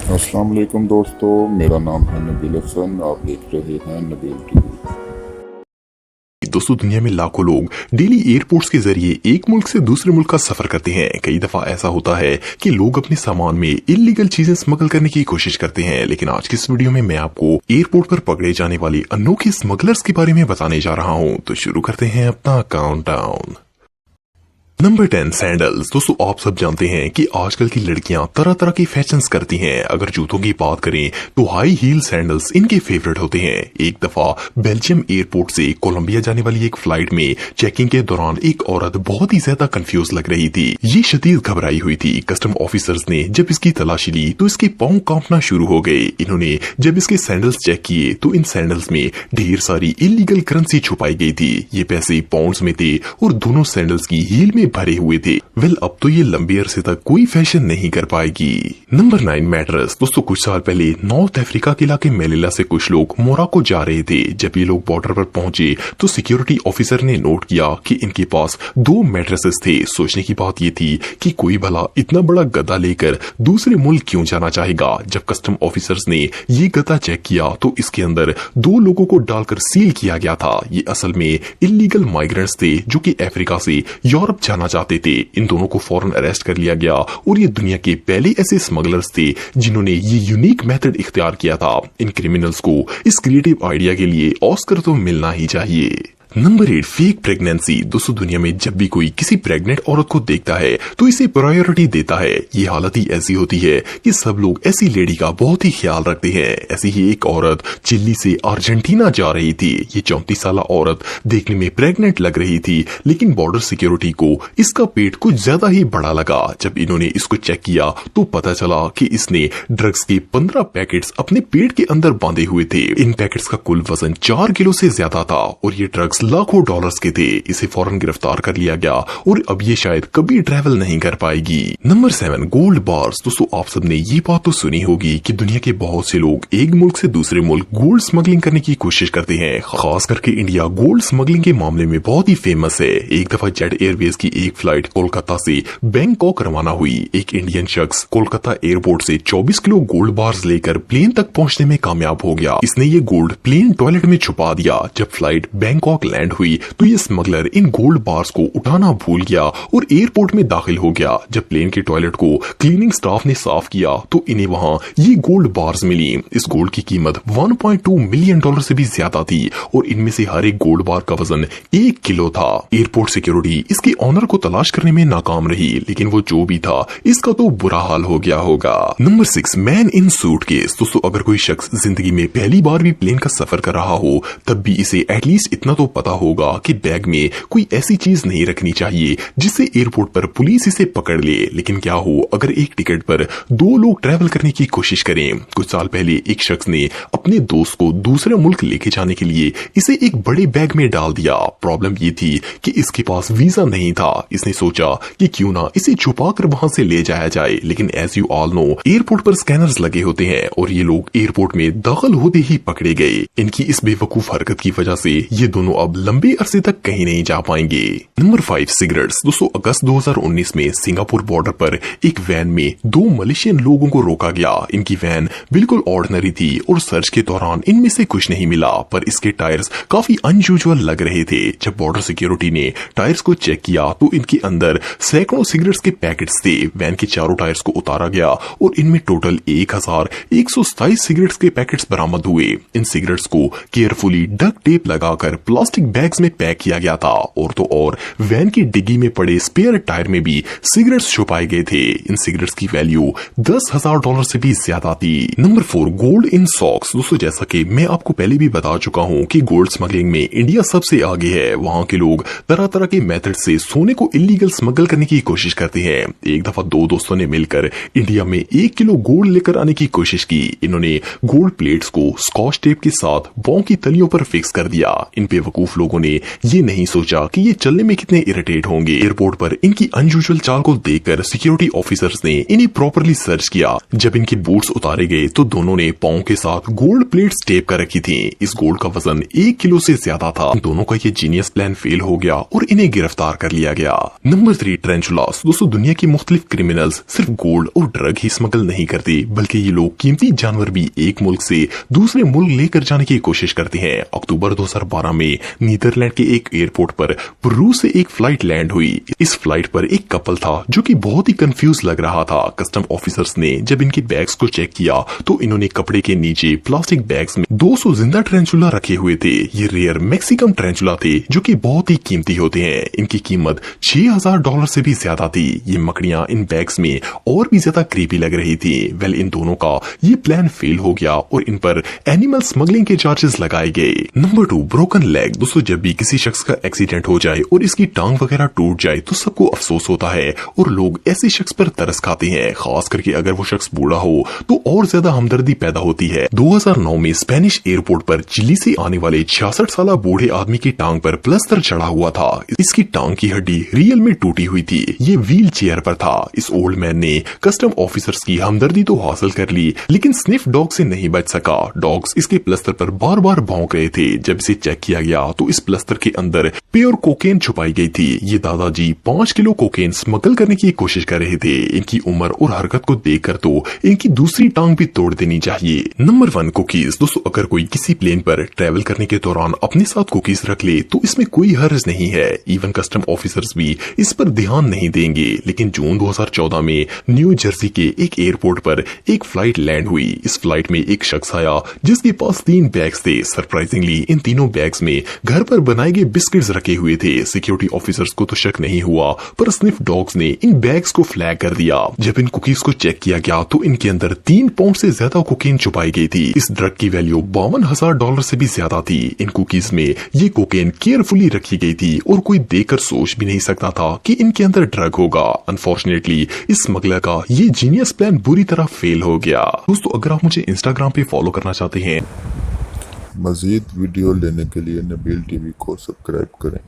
अस्सलाम वालेकुम दोस्तों, मेरा नाम है नबील हसन। आप देख रहे हैं नबील टीवी। दोस्तों, दुनिया में लाखों लोग डेली एयरपोर्ट्स के जरिए एक मुल्क से दूसरे मुल्क का सफर करते हैं। कई दफा ऐसा होता है कि लोग अपने सामान में इलीगल चीजें स्मगल करने की कोशिश करते हैं, लेकिन आज की इस वीडियो में मैं आपको एयरपोर्ट पर पकड़े जाने वाले अनोखे स्मगलर्स के बारे में बताने जा रहा हूं। तो शुरू करते हैं अपना काउंटडाउन। Number 10, sandals. दोस्तों, आप सब जानते हैं कि आजकल की लड़कियां तरह तरह के फैशंस करती हैं। अगर जूतों की बात करें तो हाई हील सैंडल्स इनके फेवरेट होते हैं। एक दफा बेल्जियम एयरपोर्ट से कोलंबिया जाने वाली एक फ्लाइट में चेकिंग के दौरान एक औरत बहुत ही ज्यादा कंफ्यूज लग रही थी। ये शदीद घबराई हुई थी। कस्टम ऑफिसर्स ने जब इसकी तलाशी ली तो इसके पांव कांपना शुरू हो गए। इन्होंने जब इसके सैंडल्स चेक किए तो इन सैंडल्स में ढेर सारी इलीगल करेंसी छुपाई गई थी। ये पैसे पाउंड्स में थे और दोनों सैंडल्स की हील में भरे हुए थे। अब तो ये लंबे अरसे तक कोई फैशन नहीं कर पाएगी। Number 9, mattress. दोस्तों, कुछ साल पहले नॉर्थ अफ्रीका के इलाके मेलिला से कुछ लोग मोरक्को जा रहे थे। जब ये लोग बॉर्डर पर पहुंचे तो सिक्योरिटी ऑफिसर ने नोट किया कि इनके पास 2 मैट्रेसेस थे। सोचने की बात ये थी कि कोई भला इतना बड़ा गदा लेकर दूसरे मुल्क क्यों जाना चाहेगा। जब कस्टम ऑफिसर्स ने ये गदा चेक किया तो इसके अंदर 2 लोगों को डालकर सील किया गया था। ये असल में इलीगल माइग्रेंट्स थे जो कि अफ्रीका से यूरोप जाना चाहते थे। इन दोनों को फौरन अरेस्ट कर लिया गया और ये दुनिया के पहले ऐसे स्मगलर्स थे जिन्होंने ये यूनिक मेथड इख्तियार किया था। इन क्रिमिनल्स को इस क्रिएटिव आइडिया के लिए ऑस्कर तो मिलना ही चाहिए। Number 8, fake pregnancy. दोस्तों, दुनिया में जब भी कोई किसी प्रेग्नेंट औरत को देखता है तो इसे प्रायोरिटी देता है। ये हालत ही ऐसी होती है कि सब लोग ऐसी लेडी का बहुत ही ख्याल रखते हैं। ऐसी ही एक औरत चिली से अर्जेंटीना जा रही थी। ये 34 साल औरत देखने में प्रेग्नेंट लग रही थी, लेकिन बॉर्डर सिक्योरिटी को इसका पेट कुछ ज्यादा ही बड़ा लगा। जब इन्होंने इसको चेक किया तो पता चला कि इसने ड्रग्स के 15 पैकेट्स अपने पेट के अंदर बांधे हुए थे। इन पैकेट्स का कुल वजन 4 किलो से ज्यादा था और ये ड्रग्स लाखों डॉलर्स के थे। इसे फौरन गिरफ्तार कर लिया गया और अब ये शायद कभी ट्रैवल नहीं कर पाएगी। Number 7, gold bars. दोस्तों, आप सबने ये बात तो सुनी होगी कि दुनिया के बहुत से लोग एक मुल्क से दूसरे मुल्क गोल्ड स्मगलिंग करने की कोशिश करते हैं। खास करके इंडिया गोल्ड स्मगलिंग के मामले में बहुत ही फेमस है। एक दफा जेट एयरवेज की एक फ्लाइट कोलकाता से बैंकॉक रवाना हुई। एक इंडियन शख्स कोलकाता एयरपोर्ट से 24 किलो गोल्ड बार्स लेकर प्लेन तक पहुंचने में कामयाब हो गया। इसने ये गोल्ड प्लेन टॉयलेट में छुपा दिया। जब फ्लाइट बैंकॉक लैंड हुई तो ये स्मगलर इन गोल्ड बार्स को उठाना भूल गया और एयरपोर्ट में दाखिल हो गया। जब प्लेन के टॉयलेट को क्लीनिंग स्टाफ ने साफ किया तो इन्हें वहां ये गोल्ड बार्स मिली। इस गोल्ड की कीमत 1.2 मिलियन डॉलर से भी ज्यादा थी और इनमें से हर एक गोल्ड बार का वजन 1 किलो था। एयरपोर्ट सिक्योरिटी इसके ऑनर को तलाश करने में नाकाम रही, लेकिन वो जो भी था इसका तो बुरा हाल हो गया होगा। Number 6, man in suitcase. दोस्तों, अगर कोई शख्स जिंदगी में पहली बार भी प्लेन का सफर कर रहा हो तब भी इसे एटलीस्ट इतना तो पता होगा कि बैग में कोई ऐसी चीज नहीं रखनी चाहिए जिससे एयरपोर्ट पर पुलिस इसे पकड़ ले। लेकिन क्या हो अगर एक टिकट पर 2 लोग ट्रैवल करने की कोशिश करें। कुछ साल पहले एक शख्स ने अपने दोस्त को दूसरे मुल्क लेके जाने के लिए इसे एक बड़े बैग में डाल दिया। प्रॉब्लम ये थी कि इसके पास वीजा नहीं था। इसने सोचा कि क्यों ना इसे छुपा कर वहां से ले जाया जाए, लेकिन as you all know airport पर स्कैनर्स लगे होते हैं और ये लोग एयरपोर्ट में दाखिल होते ही पकड़े गए। इनकी इस बेवकूफ हरकत की वजह से ये दोनों अब लंबे अरसे तक कहीं नहीं जा पाएंगे। Number 5, cigarettes. दोस्तों, अगस्त 2019 में सिंगापुर बॉर्डर पर एक वैन में 2 मलेशियन लोगों को रोका गया। इनकी वैन बिल्कुल ऑर्डिनरी थी और सर्च के दौरान इनमें से कुछ नहीं मिला, पर इसके टायर्स काफी अनयूजुअल लग रहे थे। जब बॉर्डर सिक्योरिटी ने टायर्स को चेक किया तो इनके अंदर सैकड़ों सिगरेट्स के पैकेट्स थे। वैन के चारों टायर्स को उतारा गया और इनमें टोटल 1127 सिगरेट्स के पैकेट्स बरामद हुए। इन सिगरेट्स को केयरफुली डक्ट टेप लगाकर प्लास्टिक बैग्स में पैक किया गया था और तो और वैन की डिग्गी में पड़े स्पेयर टायर में भी सिगरेट्स छुपाए गए थे। इन सिगरेट्स की वैल्यू $10,000 से भी ज्यादा थी। Number 4, gold in socks. दोस्तों, जैसा कि मैं आपको पहले भी बता चुका हूं कि गोल्ड स्मगलिंग में इंडिया सबसे आगे है। वहां के लोग तरह तरह के मेथड से सोने को इलीगल स्मगल करने की कोशिश करते हैं। एक दफा 2 दोस्तों ने मिलकर इंडिया में 1 किलो गोल्ड लेकर आने की कोशिश की। इन्होंने गोल्ड प्लेट्स को स्कॉच टेप के साथ पांव की तलियों पर फिक्स कर दिया। इन बेवकूफ बेवकूफ लोगों ने ये नहीं सोचा कि ये चलने में कितने इरिटेट होंगे। एयरपोर्ट पर इनकी अनयूजुअल चाल को देखकर सिक्योरिटी ऑफिसर्स ने इन्हें प्रॉपरली सर्च किया। जब इनके बूट्स उतारे गए तो दोनों ने पाँव के साथ गोल्ड प्लेट्स टेप कर रखी थी। इस गोल्ड का वजन 1 किलो से ज्यादा था। दोनों का ये जीनियस प्लान फेल हो गया और इन्हें गिरफ्तार कर लिया गया। नंबर 3, ट्रेंचुलास। दोस्तों, दुनिया के मुख्तलिफ क्रिमिनल्स सिर्फ गोल्ड और ड्रग ही स्मगल नहीं करते, बल्कि ये लोग कीमती जानवर भी एक मुल्क से दूसरे मुल्क लेकर जाने की कोशिश करते हैं। अक्टूबर 2012 में नीदरलैंड के एक एयरपोर्ट पर पेरू से एक फ्लाइट लैंड हुई। इस फ्लाइट पर एक कपल था जो कि बहुत ही कंफ्यूज लग रहा था। कस्टम ऑफिसर्स ने जब इनके बैग्स को चेक किया तो इन्होंने कपड़े के नीचे प्लास्टिक बैग्स में 200 जिंदा ट्रेंचुला रखे हुए थे। ये रेयर मैक्सिकन ट्रेंचुला थे जो कि बहुत ही कीमती होते हैं। इनकी कीमत $6000 से भी ज्यादा थी। ये मकड़ियां इन बैग्स में और भी ज्यादा क्रीपी लग रही थी। वेल, इन दोनों का ये प्लान फेल हो गया और इन पर एनिमल स्मगलिंग के चार्जेस लगाए गए। Number 2, broken leg. दोस्तों, जब भी किसी शख्स का एक्सीडेंट हो जाए और इसकी टांग वगैरह टूट जाए तो सबको अफसोस होता है और लोग ऐसे शख्स पर तरस खाते हैं। खास करके अगर वो शख्स बूढ़ा हो तो और ज्यादा हमदर्दी पैदा होती है। 2009 में स्पेनिश एयरपोर्ट पर चिली से आने वाले 66 साल बूढ़े आदमी की टांग पर प्लास्टर चढ़ा हुआ था। इसकी टांग की हड्डी रियल में टूटी हुई थी। ये व्हील चेयर पर था। इस ओल्ड मैन ने कस्टम ऑफिसर्स की हमदर्दी तो हासिल कर ली, लेकिन स्निफ डॉग से नहीं बच सका। डॉग्स इसके प्लास्टर पर बार बार भौंक रहे थे। जब इसे चेक किया गया तो इस प्लास्टर के अंदर प्योर कोकेन छुपाई गई थी। ये दादाजी 5 किलो कोकेन स्मगल करने की कोशिश कर रहे थे। इनकी उम्र और हरकत को देखकर तो इनकी दूसरी टांग भी तोड़ देनी चाहिए। Number 1, cookies. दोस्तों, अगर कोई किसी प्लेन पर ट्रेवल करने के दौरान अपने साथ कुकीज रख ले तो इसमें कोई हर्ज नहीं है। इवन कस्टम ऑफिसर्स भी इस पर ध्यान नहीं देंगे। लेकिन जून 2014 में न्यू जर्सी के एक एयरपोर्ट पर एक फ्लाइट लैंड हुई। इस फ्लाइट में एक शख्स आया जिसके पास 3 बैग्स थे। सरप्राइजिंगली इन तीनों बैग्स में घर पर बनाए गए बिस्किट्स रखे हुए थे। सिक्योरिटी ऑफिसर्स को तो शक नहीं हुआ, पर स्निफ डॉग्स ने इन बैग्स को फ्लैग कर दिया। जब इन कुकीज को चेक किया गया तो इनके अंदर 3 पाउंड से ज्यादा कोकेन छुपाई गई थी। इस ड्रग की वैल्यू $52,000 से भी ज्यादा थी। इन कुकीज में ये कोकेन केयरफुली रखी गई थी और कोई देखकर सोच भी नहीं सकता था कि इनके अंदर ड्रग होगा। अनफॉर्चुनेटली इस स्मगलर का ये जीनियस प्लान बुरी तरह फेल हो गया। दोस्तों, अगर आप मुझे इंस्टाग्राम पे फॉलो करना चाहते हैं, मज़ीद वीडियो लेने के लिए नबील टीवी को सब्सक्राइब करें।